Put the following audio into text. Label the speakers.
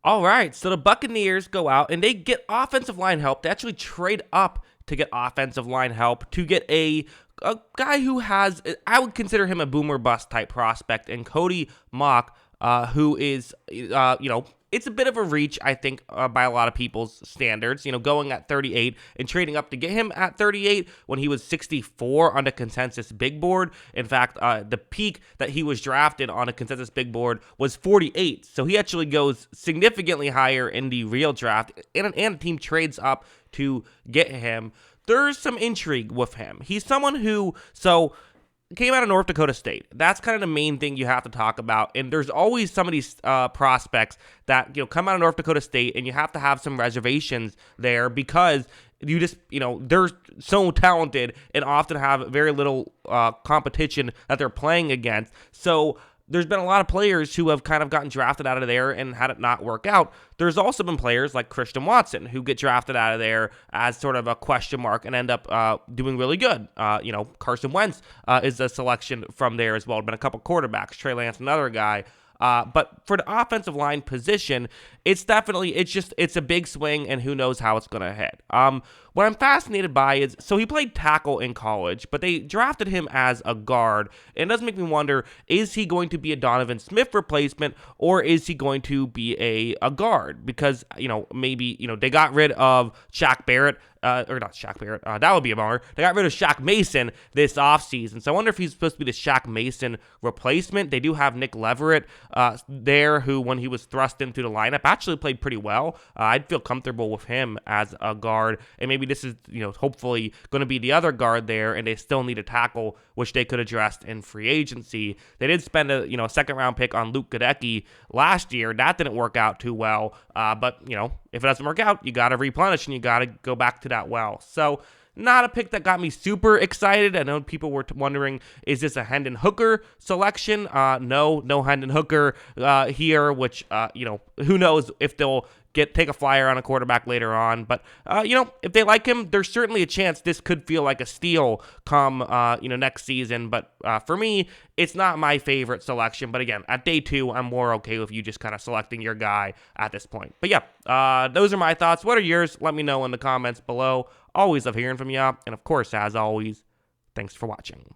Speaker 1: All right, so the Buccaneers go out and they get offensive line help. They actually trade up to get offensive line help to get a guy who has, I would consider him a boomer bust type prospect, and Cody Mauch, who is, it's a bit of a reach, I think, by a lot of people's standards, going at 38 and trading up to get him at 38 when he was 64 on the consensus big board. In fact, the peak that he was drafted on a consensus big board was 48. So he actually goes significantly higher in the real draft, and a team trades up to get him. There's some intrigue with him. He's someone who, came out of North Dakota State. That's kind of the main thing you have to talk about. And there's always some of these prospects that come out of North Dakota State, and you have to have some reservations there because you just they're so talented and often have very little competition that they're playing against. So there's been a lot of players who have kind of gotten drafted out of there and had it not work out. There's also been players like Christian Watson who get drafted out of there as sort of a question mark and end up doing really good. Carson Wentz is a selection from there as well. Been a couple quarterbacks. Trey Lance, another guy. But for the offensive line position, it's a big swing, and who knows how it's going to hit. What I'm fascinated by is, so he played tackle in college, but they drafted him as a guard, and it does make me wonder, is he going to be a Donovan Smith replacement, or is he going to be a guard? Because, maybe, they got rid of Shaq Barrett, or not Shaq Barrett, that would be a bummer. They got rid of Shaq Mason this offseason, so I wonder if he's supposed to be the Shaq Mason replacement. They do have Nick Leverett there, who, when he was thrust into the lineup, actually played pretty well. I'd feel comfortable with him as a guard, and maybe this is, hopefully going to be the other guard there, and they still need a tackle, which they could address in free agency. They did spend a second-round pick on Luke Goedeke last year. That didn't work out too well, but, if it doesn't work out, you got to replenish, and you got to go back to that well. So, not a pick that got me super excited. I know people were wondering, is this a Hendon Hooker selection? No Hendon Hooker here, which, who knows if they'll take a flyer on a quarterback later on. But, if they like him, there's certainly a chance this could feel like a steal come, next season. But for me, it's not my favorite selection. But again, at day 2, I'm more okay with you just kind of selecting your guy at this point. But yeah, those are my thoughts. What are yours? Let me know in the comments below. Always love hearing from you. And of course, as always, thanks for watching.